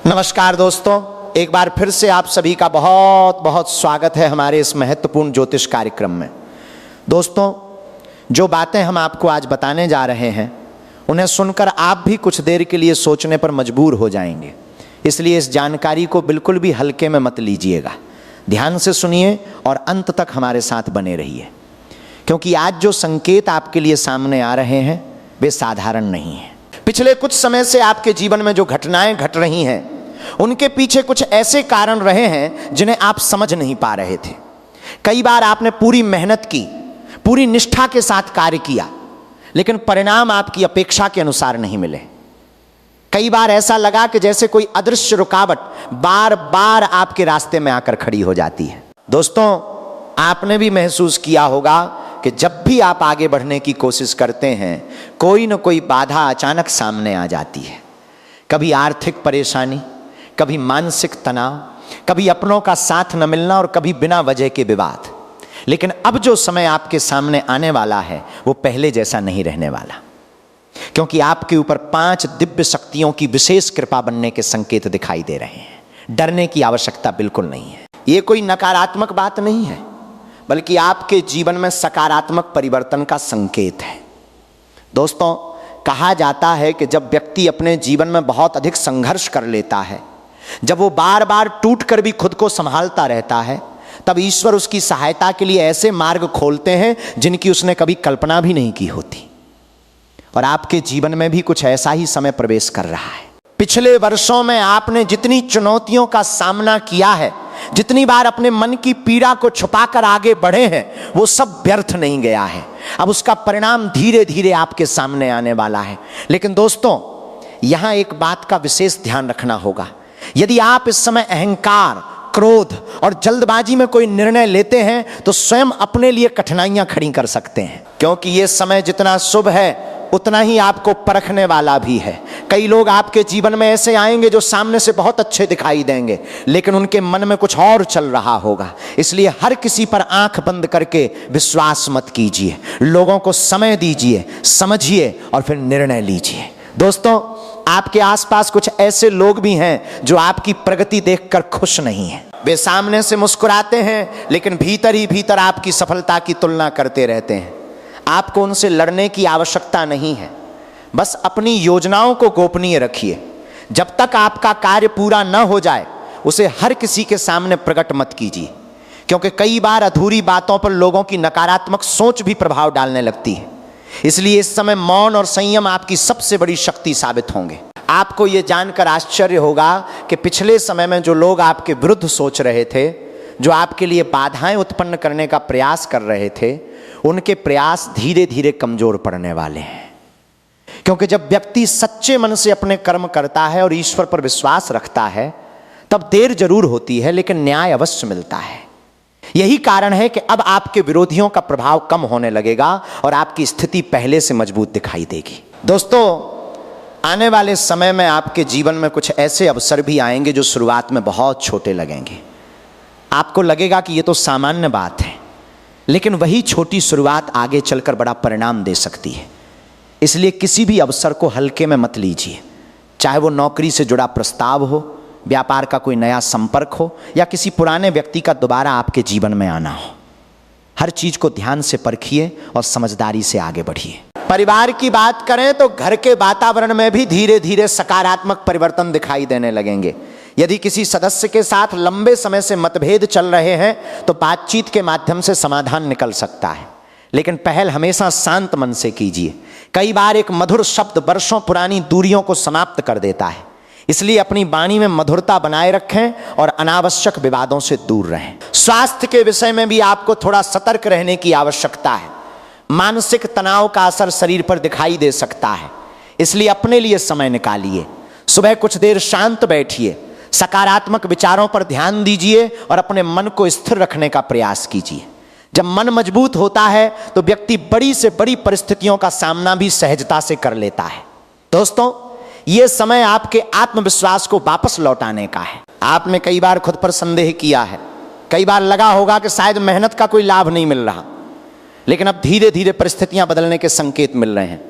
नमस्कार दोस्तों, एक बार फिर से आप सभी का बहुत बहुत स्वागत है हमारे इस महत्वपूर्ण ज्योतिष कार्यक्रम में। दोस्तों, जो बातें हम आपको आज बताने जा रहे हैं उन्हें सुनकर आप भी कुछ देर के लिए सोचने पर मजबूर हो जाएंगे। इसलिए इस जानकारी को बिल्कुल भी हल्के में मत लीजिएगा, ध्यान से सुनिए और अंत तक हमारे साथ बने रहिए, क्योंकि आज जो संकेत आपके लिए सामने आ रहे हैं वे साधारण नहीं हैं। पिछले कुछ समय से आपके जीवन में जो घटनाएं घट रही हैं उनके पीछे कुछ ऐसे कारण रहे हैं जिन्हें आप समझ नहीं पा रहे थे। कई बार आपने पूरी मेहनत की, पूरी निष्ठा के साथ कार्य किया, लेकिन परिणाम आपकी अपेक्षा के अनुसार नहीं मिले। कई बार ऐसा लगा कि जैसे कोई अदृश्य रुकावट बार बार आपके रास्ते में आकर खड़ी हो जाती है। दोस्तों, आपने भी महसूस किया होगा कि जब भी आप आगे बढ़ने की कोशिश करते हैं कोई न कोई बाधा अचानक सामने आ जाती है। कभी आर्थिक परेशानी, कभी मानसिक तनाव, कभी अपनों का साथ न मिलना और कभी बिना वजह के विवाद। लेकिन अब जो समय आपके सामने आने वाला है वो पहले जैसा नहीं रहने वाला, क्योंकि आपके ऊपर 5 दिव्य शक्तियों की विशेष कृपा बनने के संकेत दिखाई दे रहे हैं। डरने की आवश्यकता बिल्कुल नहीं है। ये कोई नकारात्मक बात नहीं है, बल्कि आपके जीवन में सकारात्मक परिवर्तन का संकेत है। दोस्तों, कहा जाता है कि जब व्यक्ति अपने जीवन में बहुत अधिक संघर्ष कर लेता है, जब वो बार बार टूट कर भी खुद को संभालता रहता है, तब ईश्वर उसकी सहायता के लिए ऐसे मार्ग खोलते हैं जिनकी उसने कभी कल्पना भी नहीं की होती। और आपके जीवन में भी कुछ ऐसा ही समय प्रवेश कर रहा है। पिछले वर्षों में आपने जितनी चुनौतियों का सामना किया है, जितनी बार अपने मन की पीड़ा को छुपाकर आगे बढ़े हैं, वो सब व्यर्थ नहीं गया है। अब उसका परिणाम धीरे धीरे आपके सामने आने वाला है। लेकिन दोस्तों, यहां एक बात का विशेष ध्यान रखना होगा। यदि आप इस समय अहंकार, क्रोध और जल्दबाजी में कोई निर्णय लेते हैं तो स्वयं अपने लिए कठिनाइयां खड़ी कर सकते हैं, क्योंकि यह समय जितना शुभ है उतना ही आपको परखने वाला भी है। कई लोग आपके जीवन में ऐसे आएंगे जो सामने से बहुत अच्छे दिखाई देंगे, लेकिन उनके मन में कुछ और चल रहा होगा। इसलिए हर किसी पर आंख बंद करके विश्वास मत कीजिए। लोगों को समय दीजिए, समझिए और फिर निर्णय लीजिए। दोस्तों, आपके आसपास कुछ ऐसे लोग भी हैं जो आपकी प्रगति देखकर खुश नहीं हैं। वे सामने से मुस्कुराते हैं लेकिन भीतर ही भीतर आपकी सफलता की तुलना करते रहते हैं। आपको उनसे लड़ने की आवश्यकता नहीं है, बस अपनी योजनाओं को गोपनीय रखिए। जब तक आपका कार्य पूरा न हो जाए उसे हर किसी के सामने प्रकट मत कीजिए, क्योंकि कई बार अधूरी बातों पर लोगों की नकारात्मक सोच भी प्रभाव डालने लगती है। इसलिए इस समय मौन और संयम आपकी सबसे बड़ी शक्ति साबित होंगे। आपको यह जानकर आश्चर्य होगा कि पिछले समय में जो लोग आपके विरुद्ध सोच रहे थे, जो आपके लिए बाधाएं उत्पन्न करने का प्रयास कर रहे थे, उनके प्रयास धीरे धीरे कमजोर पड़ने वाले हैं। क्योंकि जब व्यक्ति सच्चे मन से अपने कर्म करता है और ईश्वर पर विश्वास रखता है, तब देर जरूर होती है लेकिन न्याय अवश्य मिलता है। यही कारण है कि अब आपके विरोधियों का प्रभाव कम होने लगेगा और आपकी स्थिति पहले से मजबूत दिखाई देगी। दोस्तों, आने वाले समय में आपके जीवन में कुछ ऐसे अवसर भी आएंगे जो शुरुआत में बहुत छोटे लगेंगे। आपको लगेगा कि ये तो सामान्य बात है, लेकिन वही छोटी शुरुआत आगे चलकर बड़ा परिणाम दे सकती है। इसलिए किसी भी अवसर को हल्के में मत लीजिए, चाहे वो नौकरी से जुड़ा प्रस्ताव हो, व्यापार का कोई नया संपर्क हो या किसी पुराने व्यक्ति का दोबारा आपके जीवन में आना हो। हर चीज को ध्यान से परखिए और समझदारी से आगे बढ़िए। परिवार की बात करें तो घर के वातावरण में भी धीरे धीरे सकारात्मक परिवर्तन दिखाई देने लगेंगे। यदि किसी सदस्य के साथ लंबे समय से मतभेद चल रहे हैं तो बातचीत के माध्यम से समाधान निकल सकता है, लेकिन पहल हमेशा शांत मन से कीजिए। कई बार एक मधुर शब्द वर्षों पुरानी दूरियों को समाप्त कर देता है। इसलिए अपनी वाणी में मधुरता बनाए रखें और अनावश्यक विवादों से दूर रहें। स्वास्थ्य के विषय में भी आपको थोड़ा सतर्क रहने की आवश्यकता है। मानसिक तनाव का असर शरीर पर दिखाई दे सकता है, इसलिए अपने लिए समय निकालिए। सुबह कुछ देर शांत बैठिए, सकारात्मक विचारों पर ध्यान दीजिए और अपने मन को स्थिर रखने का प्रयास कीजिए। जब मन मजबूत होता है तो व्यक्ति बड़ी से बड़ी परिस्थितियों का सामना भी सहजता से कर लेता है। दोस्तों, यह समय आपके आत्मविश्वास को वापस लौटाने का है। आपने कई बार खुद पर संदेह किया है, कई बार लगा होगा कि शायद मेहनत का कोई लाभ नहीं मिल रहा, लेकिन अब धीरे धीरे परिस्थितियां बदलने के संकेत मिल रहे हैं।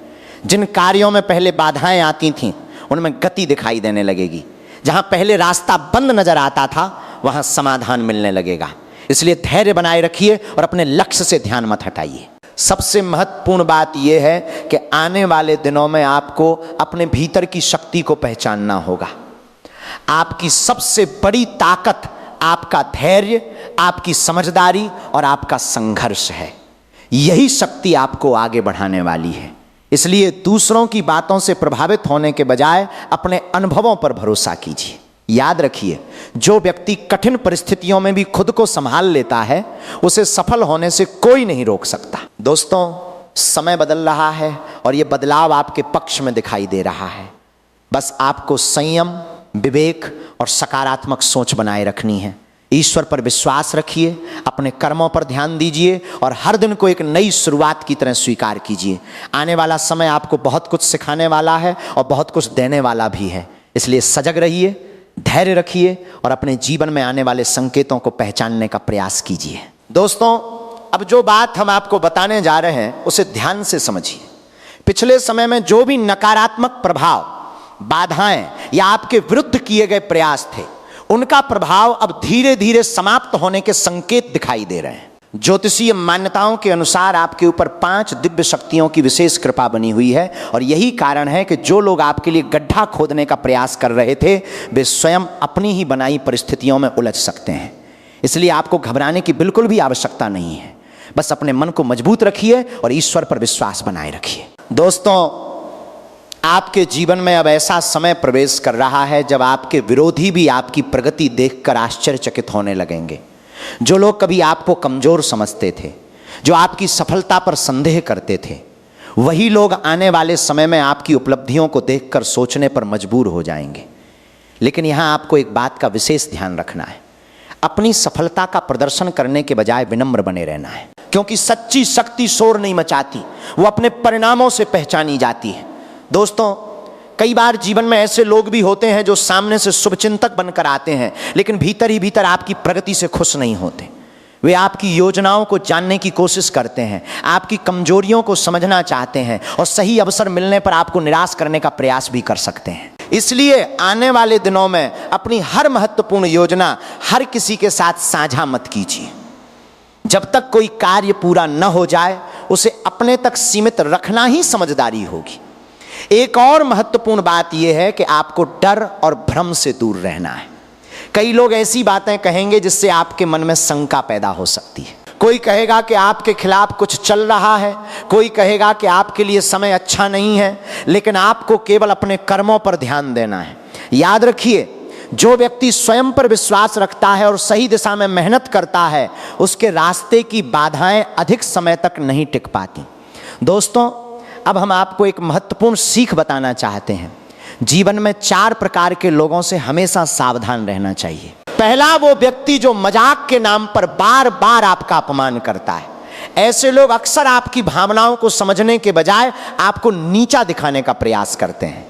जिन कार्यों में पहले बाधाएं आती थीं उनमें गति दिखाई देने लगेगी। जहां पहले रास्ता बंद नजर आता था वहां समाधान मिलने लगेगा। इसलिए धैर्य बनाए रखिए और अपने लक्ष्य से ध्यान मत हटाइए। सबसे महत्वपूर्ण बात यह है कि आने वाले दिनों में आपको अपने भीतर की शक्ति को पहचानना होगा। आपकी सबसे बड़ी ताकत आपका धैर्य, आपकी समझदारी और आपका संघर्ष है। यही शक्ति आपको आगे बढ़ाने वाली है। इसलिए दूसरों की बातों से प्रभावित होने के बजाय अपने अनुभवों पर भरोसा कीजिए। याद रखिए, जो व्यक्ति कठिन परिस्थितियों में भी खुद को संभाल लेता है उसे सफल होने से कोई नहीं रोक सकता। दोस्तों, समय बदल रहा है और यह बदलाव आपके पक्ष में दिखाई दे रहा है। बस आपको संयम, विवेक और सकारात्मक सोच बनाए रखनी है। ईश्वर पर विश्वास रखिए, अपने कर्मों पर ध्यान दीजिए और हर दिन को एक नई शुरुआत की तरह स्वीकार कीजिए। आने वाला समय आपको बहुत कुछ सिखाने वाला है और बहुत कुछ देने वाला भी है। इसलिए सजग रहिए, धैर्य रखिए और अपने जीवन में आने वाले संकेतों को पहचानने का प्रयास कीजिए। दोस्तों, अब जो बात हम आपको बताने जा रहे हैं उसे ध्यान से समझिए। पिछले समय में जो भी नकारात्मक प्रभाव, बाधाएं या आपके विरुद्ध किए गए प्रयास थे, उनका प्रभाव अब धीरे धीरे समाप्त होने के संकेत दिखाई दे रहे हैं। ज्योतिषीय मान्यताओं के अनुसार आपके ऊपर 5 दिव्य शक्तियों की विशेष कृपा बनी हुई है और यही कारण है कि जो लोग आपके लिए गड्ढा खोदने का प्रयास कर रहे थे वे स्वयं अपनी ही बनाई परिस्थितियों में उलझ सकते हैं। इसलिए आपको घबराने की बिल्कुल भी आवश्यकता नहीं है। बस अपने मन को मजबूत रखिए और ईश्वर पर विश्वास बनाए रखिए। दोस्तों, आपके जीवन में अब ऐसा समय प्रवेश कर रहा है जब आपके विरोधी भी आपकी प्रगति देखकर आश्चर्यचकित होने लगेंगे। जो लोग कभी आपको कमजोर समझते थे, जो आपकी सफलता पर संदेह करते थे, वही लोग आने वाले समय में आपकी उपलब्धियों को देखकर सोचने पर मजबूर हो जाएंगे। लेकिन यहाँ आपको एक बात का विशेष ध्यान रखना है। अपनी सफलता का प्रदर्शन करने के बजाय विनम्र बने रहना है, क्योंकि सच्ची शक्ति शोर नहीं मचाती, वो अपने परिणामों से पहचानी जाती है। दोस्तों, कई बार जीवन में ऐसे लोग भी होते हैं जो सामने से शुभचिंतक बनकर आते हैं लेकिन भीतर ही भीतर आपकी प्रगति से खुश नहीं होते। वे आपकी योजनाओं को जानने की कोशिश करते हैं, आपकी कमजोरियों को समझना चाहते हैं और सही अवसर मिलने पर आपको निराश करने का प्रयास भी कर सकते हैं। इसलिए आने वाले दिनों में अपनी हर महत्वपूर्ण योजना हर किसी के साथ साझा मत कीजिए। जब तक कोई कार्य पूरा न हो जाए उसे अपने तक सीमित रखना ही समझदारी होगी। एक और महत्वपूर्ण बात यह है कि आपको डर और भ्रम से दूर रहना है। कई लोग ऐसी बातें कहेंगे जिससे आपके मन में शंका पैदा हो सकती है। कोई कहेगा कि आपके खिलाफ कुछ चल रहा है, कोई कहेगा कि आपके लिए समय अच्छा नहीं है, लेकिन आपको केवल अपने कर्मों पर ध्यान देना है। याद रखिए, जो व्यक्ति स्वयं पर विश्वास रखता है और सही दिशा में मेहनत करता है उसके रास्ते की बाधाएं अधिक समय तक नहीं टिक पाती। दोस्तों, अब हम आपको एक महत्वपूर्ण सीख बताना चाहते हैं। जीवन में 4 प्रकार के लोगों से हमेशा सावधान रहना चाहिए। पहला, वो व्यक्ति जो मजाक के नाम पर बार बार आपका अपमान करता है। ऐसे लोग अक्सर आपकी भावनाओं को समझने के बजाय आपको नीचा दिखाने का प्रयास करते हैं।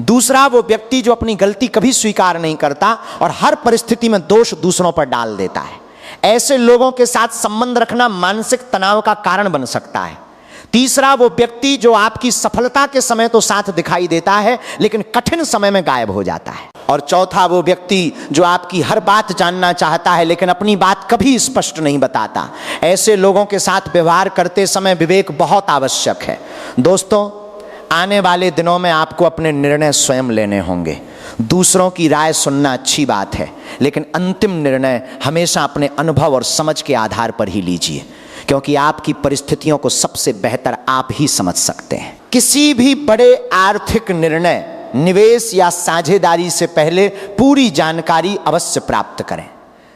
दूसरा, वो व्यक्ति जो अपनी गलती कभी स्वीकार नहीं करता और हर परिस्थिति में दोष दूसरों पर डाल देता है। ऐसे लोगों के साथ संबंध रखना मानसिक तनाव का कारण बन सकता है। तीसरा, वो व्यक्ति जो आपकी सफलता के समय तो साथ दिखाई देता है लेकिन कठिन समय में गायब हो जाता है। और चौथा, वो व्यक्ति जो आपकी हर बात जानना चाहता है लेकिन अपनी बात कभी स्पष्ट नहीं बताता। ऐसे लोगों के साथ व्यवहार करते समय विवेक बहुत आवश्यक है। दोस्तों, आने वाले दिनों में आपको अपने निर्णय स्वयं लेने होंगे। दूसरों की राय सुनना अच्छी बात है, लेकिन अंतिम निर्णय हमेशा अपने अनुभव और समझ के आधार पर ही लीजिए, क्योंकि आपकी परिस्थितियों को सबसे बेहतर आप ही समझ सकते हैं। किसी भी बड़े आर्थिक निर्णय, निवेश या साझेदारी से पहले पूरी जानकारी अवश्य प्राप्त करें।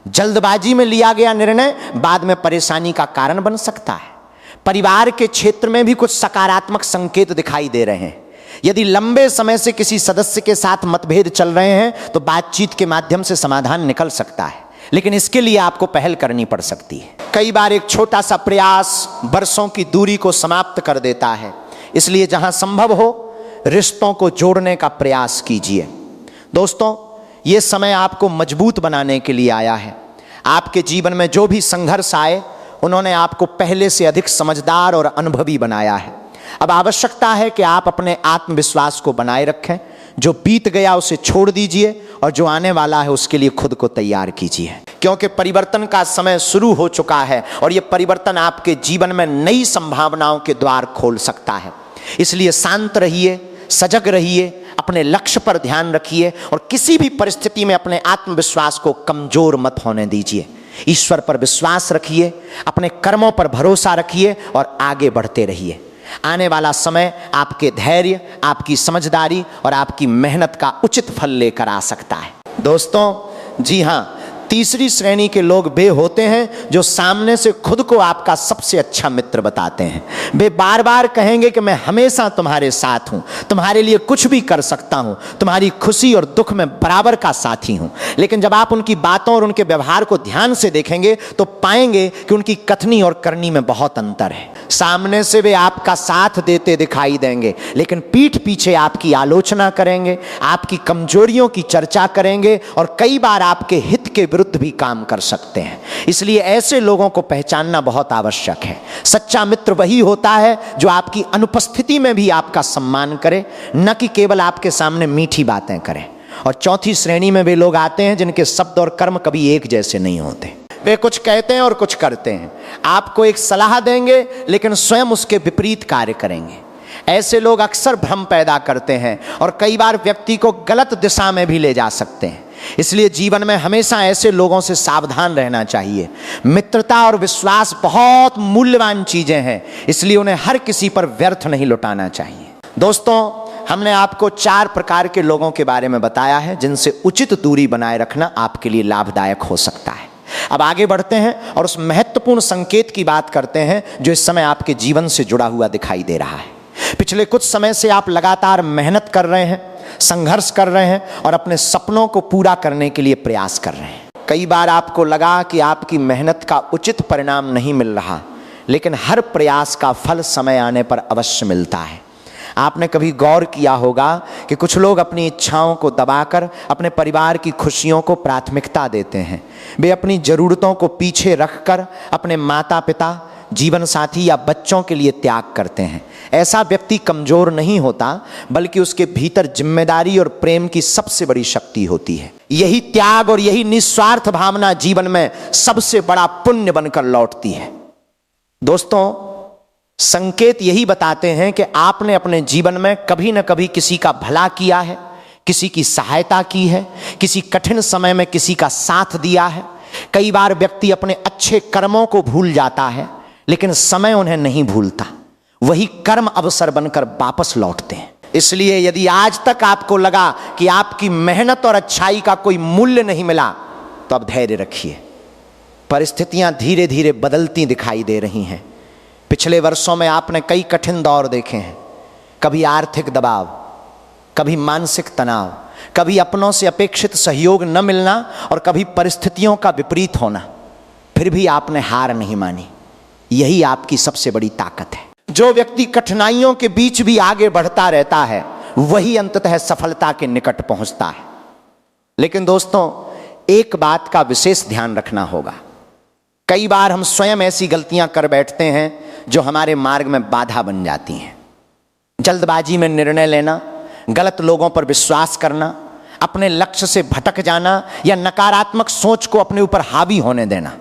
जल्दबाजी में लिया गया निर्णय बाद में परेशानी का कारण बन सकता है। परिवार के क्षेत्र में भी कुछ सकारात्मक संकेत दिखाई दे रहे हैं। यदि लंबे समय से किसी सदस्य के साथ मतभेद चल रहे हैं तो बातचीत के माध्यम से समाधान निकल सकता है, लेकिन इसके लिए आपको पहल करनी पड़ सकती है। कई बार एक छोटा सा प्रयास वर्षों की दूरी को समाप्त कर देता है। इसलिए जहां संभव हो रिश्तों को जोड़ने का प्रयास कीजिए। दोस्तों, ये समय आपको मजबूत बनाने के लिए आया है। आपके जीवन में जो भी संघर्ष आए उन्होंने आपको पहले से अधिक समझदार और अनुभवी बनाया है। अब आवश्यकता है कि आप अपने आत्मविश्वास को बनाए रखें, जो बीत गया उसे छोड़ दीजिए और जो आने वाला है उसके लिए खुद को तैयार कीजिए, क्योंकि परिवर्तन का समय शुरू हो चुका है और यह परिवर्तन आपके जीवन में नई संभावनाओं के द्वार खोल सकता है। इसलिए शांत रहिए, सजग रहिए, अपने लक्ष्य पर ध्यान रखिए और किसी भी परिस्थिति में अपने आत्मविश्वास को कमजोर मत होने दीजिए। ईश्वर पर विश्वास रखिए, अपने कर्मों पर भरोसा रखिए और आगे बढ़ते रहिए। आने वाला समय आपके धैर्य, आपकी समझदारी और आपकी मेहनत का उचित फल लेकर आ सकता है। दोस्तों, जी हाँ, तीसरी श्रेणी के लोग वे होते हैं जो सामने से खुद को आपका सबसे अच्छा मित्र बताते हैं। वे बार बार कहेंगे कि मैं हमेशा तुम्हारे साथ हूं, तुम्हारे लिए कुछ भी कर सकता हूं, तुम्हारी खुशी और दुख में बराबर का साथी हूं। लेकिन जब आप उनकी बातों और उनके व्यवहार को ध्यान से देखेंगे तो पाएंगे कि उनकी कथनी और करनी में बहुत अंतर है। सामने से वे आपका साथ देते दिखाई देंगे, लेकिन पीठ पीछे आपकी आलोचना करेंगे, आपकी कमजोरियों की चर्चा करेंगे और कई बार आपके हित के विरुद्ध भी काम कर सकते हैं। इसलिए ऐसे लोगों को पहचानना बहुत आवश्यक है। सच्चा मित्र वही होता है जो आपकी अनुपस्थिति में भी आपका सम्मान करे, न कि केवल आपके सामने मीठी बातें करे। और चौथी श्रेणी में वे लोग आते हैं जिनके शब्द और कर्म कभी एक जैसे नहीं होते। वे कुछ कहते हैं और कुछ करते हैं, आपको एक सलाह देंगे लेकिन स्वयं उसके विपरीत कार्य करेंगे। ऐसे लोग अक्सर भ्रम पैदा करते हैं और कई बार व्यक्ति को गलत दिशा में भी ले जा सकते हैं। इसलिए जीवन में हमेशा ऐसे लोगों से सावधान रहना चाहिए। मित्रता और विश्वास बहुत मूल्यवान चीजें हैं, इसलिए उन्हें हर किसी पर व्यर्थ नहीं लुटाना चाहिए। दोस्तों, हमने आपको 4 प्रकार के लोगों के बारे में बताया है जिनसे उचित दूरी बनाए रखना आपके लिए लाभदायक हो सकता है। अब आगे बढ़ते हैं और उस महत्वपूर्ण संकेत की बात करते हैं जो इस समय आपके जीवन से जुड़ा हुआ दिखाई दे रहा है। पिछले कुछ समय से आप लगातार मेहनत कर रहे हैं, संघर्ष कर रहे हैं और अपने सपनों को पूरा करने के लिए प्रयास कर रहे हैं। कई बार आपको लगा कि आपकी मेहनत का उचित परिणाम नहीं मिल रहा, लेकिन हर प्रयास का फल समय आने पर अवश्य मिलता है। आपने कभी गौर किया होगा कि कुछ लोग अपनी इच्छाओं को दबाकर अपने परिवार की खुशियों को प्राथमिकता देते हैं। वे अपनी ज़रूरतों को पीछे रखकर अपने माता पिता, जीवन साथी या बच्चों के लिए त्याग करते हैं। ऐसा व्यक्ति कमजोर नहीं होता, बल्कि उसके भीतर जिम्मेदारी और प्रेम की सबसे बड़ी शक्ति होती है। यही त्याग और यही निस्वार्थ भावना जीवन में सबसे बड़ा पुण्य बनकर लौटती है। दोस्तों, संकेत यही बताते हैं कि आपने अपने जीवन में कभी न कभी किसी का भला किया है, किसी की सहायता की है, किसी कठिन समय में किसी का साथ दिया है। कई बार व्यक्ति अपने अच्छे कर्मों को भूल जाता है, लेकिन समय उन्हें नहीं भूलता। वही कर्म अवसर बनकर वापस लौटते हैं। इसलिए यदि आज तक आपको लगा कि आपकी मेहनत और अच्छाई का कोई मूल्य नहीं मिला, तो अब धैर्य रखिए। परिस्थितियां धीरे धीरे बदलती दिखाई दे रही हैं। पिछले वर्षों में आपने कई कठिन दौर देखे हैं। कभी आर्थिक दबाव, कभी मानसिक तनाव, कभी अपनों से अपेक्षित सहयोग न मिलना और कभी परिस्थितियों का विपरीत होना। फिर भी आपने हार नहीं मानी। यही आपकी सबसे बड़ी ताकत है। जो व्यक्ति कठिनाइयों के बीच भी आगे बढ़ता रहता है, वही अंततः सफलता के निकट पहुंचता है। लेकिन दोस्तों, एक बात का विशेष ध्यान रखना होगा। कई बार हम स्वयं ऐसी गलतियां कर बैठते हैं जो हमारे मार्ग में बाधा बन जाती हैं। जल्दबाजी में निर्णय लेना, गलत लोगों पर विश्वास करना, अपने लक्ष्य से भटक जाना या नकारात्मक सोच को अपने ऊपर हावी होने देना,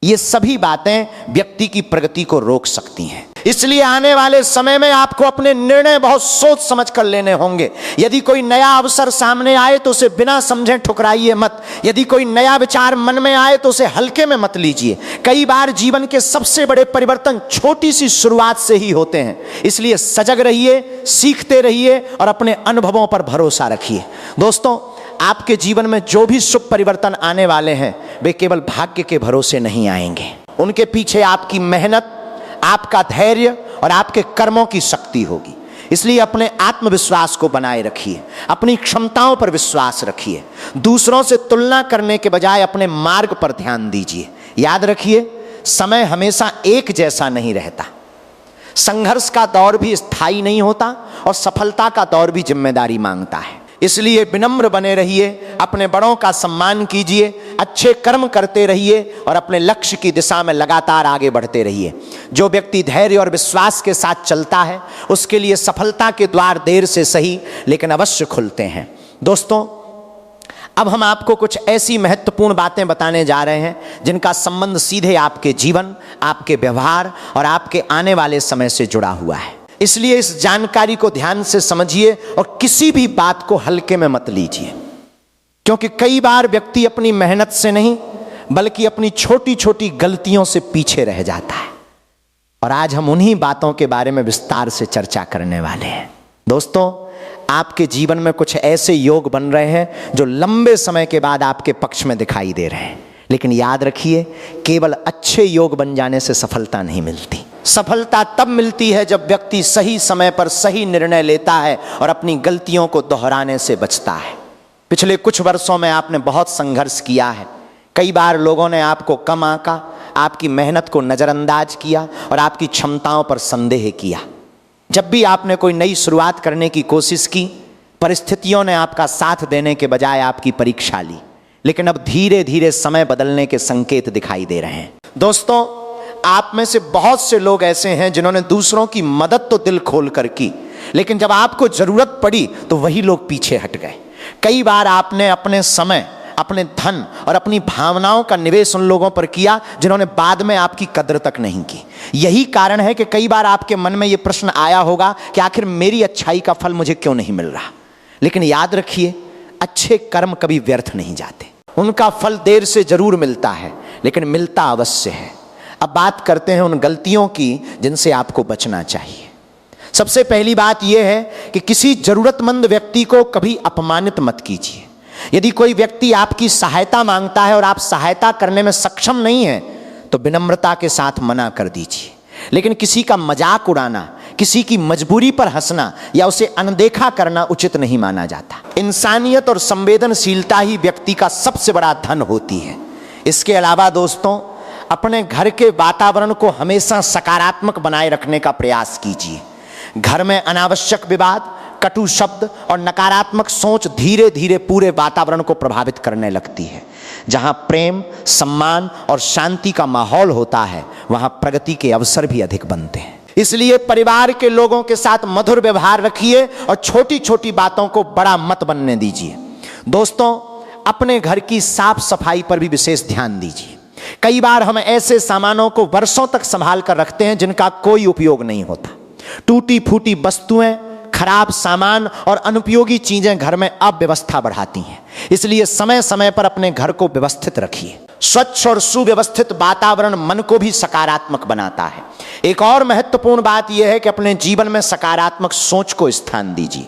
ये सभी बातें व्यक्ति की प्रगति को रोक सकती हैं। इसलिए आने वाले समय में आपको अपने निर्णय बहुत सोच समझ कर लेने होंगे। यदि कोई नया अवसर सामने आए तो उसे बिना समझे ठुकराइए मत। यदि कोई नया विचार मन में आए तो उसे हल्के में मत लीजिए। कई बार जीवन के सबसे बड़े परिवर्तन छोटी सी शुरुआत से ही होते हैं। इसलिए सजग रहिए, सीखते रहिए और अपने अनुभवों पर भरोसा रखिए। दोस्तों, आपके जीवन में जो भी शुभ परिवर्तन आने वाले हैं, वे केवल भाग्य के भरोसे नहीं आएंगे। उनके पीछे आपकी मेहनत, आपका धैर्य और आपके कर्मों की शक्ति होगी। इसलिए अपने आत्मविश्वास को बनाए रखिए, अपनी क्षमताओं पर विश्वास रखिए। दूसरों से तुलना करने के बजाय अपने मार्ग पर ध्यान दीजिए। याद रखिए, समय हमेशा एक जैसा नहीं रहता। संघर्ष का दौर भी स्थायी नहीं होता और सफलता का दौर भी जिम्मेदारी मांगता है। इसलिए विनम्र बने रहिए, अपने बड़ों का सम्मान कीजिए, अच्छे कर्म करते रहिए और अपने लक्ष्य की दिशा में लगातार आगे बढ़ते रहिए। जो व्यक्ति धैर्य और विश्वास के साथ चलता है उसके लिए सफलता के द्वार देर से सही लेकिन अवश्य खुलते हैं। दोस्तों, अब हम आपको कुछ ऐसी महत्वपूर्ण बातें बताने जा रहे हैं जिनका संबंध सीधे आपके जीवन, आपके व्यवहार और आपके आने वाले समय से जुड़ा हुआ है। इसलिए इस जानकारी को ध्यान से समझिए और किसी भी बात को हल्के में मत लीजिए, क्योंकि कई बार व्यक्ति अपनी मेहनत से नहीं बल्कि अपनी छोटी छोटी गलतियों से पीछे रह जाता है। और आज हम उन्हीं बातों के बारे में विस्तार से चर्चा करने वाले हैं। दोस्तों, आपके जीवन में कुछ ऐसे योग बन रहे हैं जो लंबे समय के बाद आपके पक्ष में दिखाई दे रहे हैं, लेकिन याद रखिए, केवल अच्छे योग बन जाने से सफलता नहीं मिलती। सफलता तब मिलती है जब व्यक्ति सही समय पर सही निर्णय लेता है और अपनी गलतियों को दोहराने से बचता है। पिछले कुछ वर्षों में आपने बहुत संघर्ष किया है। कई बार लोगों ने आपको कम आंका, आपकी मेहनत को नज़रअंदाज किया और आपकी क्षमताओं पर संदेह किया। जब भी आपने कोई नई शुरुआत करने की कोशिश की, परिस्थितियों ने आपका साथ देने के बजाय आपकी परीक्षा ली। लेकिन अब धीरे धीरे समय बदलने के संकेत दिखाई दे रहे हैं। दोस्तों, आप में से बहुत से लोग ऐसे हैं जिन्होंने दूसरों की मदद तो दिल खोल कर की, लेकिन जब आपको जरूरत पड़ी तो वही लोग पीछे हट गए। कई बार आपने अपने समय, अपने धन और अपनी भावनाओं का निवेश उन लोगों पर किया जिन्होंने बाद में आपकी कदर तक नहीं की। यही कारण है कि कई बार आपके मन में यह प्रश्न आया होगा कि आखिर मेरी अच्छाई का फल मुझे क्यों नहीं मिल रहा। लेकिन याद रखिए, अच्छे कर्म कभी व्यर्थ नहीं जाते। उनका फल देर से जरूर मिलता है, लेकिन मिलता अवश्य है। अब बात करते हैं उन गलतियों की जिनसे आपको बचना चाहिए। सबसे पहली बात यह है कि किसी जरूरतमंद व्यक्ति को कभी अपमानित मत कीजिए। यदि कोई व्यक्ति आपकी सहायता मांगता है और आप सहायता करने में सक्षम नहीं हैं, तो विनम्रता के साथ मना कर दीजिए। लेकिन किसी का मजाक उड़ाना, किसी की मजबूरी पर हंसना या उसे अनदेखा करना उचित नहीं माना जाता। इंसानियत और संवेदनशीलता ही व्यक्ति का सबसे बड़ा धन होती है। इसके अलावा दोस्तों, अपने घर के वातावरण को हमेशा सकारात्मक बनाए रखने का प्रयास कीजिए। घर में अनावश्यक विवाद, कटु शब्द और नकारात्मक सोच धीरे धीरे पूरे वातावरण को प्रभावित करने लगती है। जहां प्रेम, सम्मान और शांति का माहौल होता है, वहां प्रगति के अवसर भी अधिक बनते हैं। इसलिए परिवार के लोगों के साथ मधुर व्यवहार रखिए और छोटी छोटी बातों को बड़ा मत बनने दीजिए। दोस्तों, अपने घर की साफ सफाई पर भी विशेष ध्यान दीजिए। कई बार हम ऐसे सामानों को वर्षों तक संभाल कर रखते हैं जिनका कोई उपयोग नहीं होता। टूटी फूटी वस्तुएं, खराब सामान और अनुपयोगी चीजें घर में अव्यवस्था बढ़ाती हैं। इसलिए समय समय पर अपने घर को व्यवस्थित रखिए। स्वच्छ और सुव्यवस्थित वातावरण मन को भी सकारात्मक बनाता है। एक और महत्वपूर्ण बात यह है कि अपने जीवन में सकारात्मक सोच को स्थान दीजिए।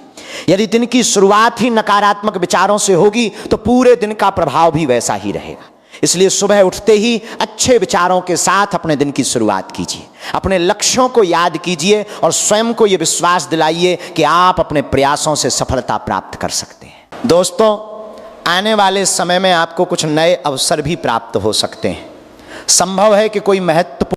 यदि दिन की शुरुआत ही नकारात्मक विचारों से होगी तो पूरे दिन का प्रभाव भी वैसा ही रहेगा। इसलिए सुबह उठते ही अच्छे विचारों के साथ अपने दिन की शुरुआत कीजिए। अपने लक्ष्यों को याद कीजिए और स्वयं को यह विश्वास दिलाइए कि आप अपने प्रयासों से सफलता प्राप्त कर सकते हैं। दोस्तों, आने वाले समय में आपको कुछ नए अवसर भी प्राप्त हो सकते हैं। संभव है कि कोई महत्वपूर्ण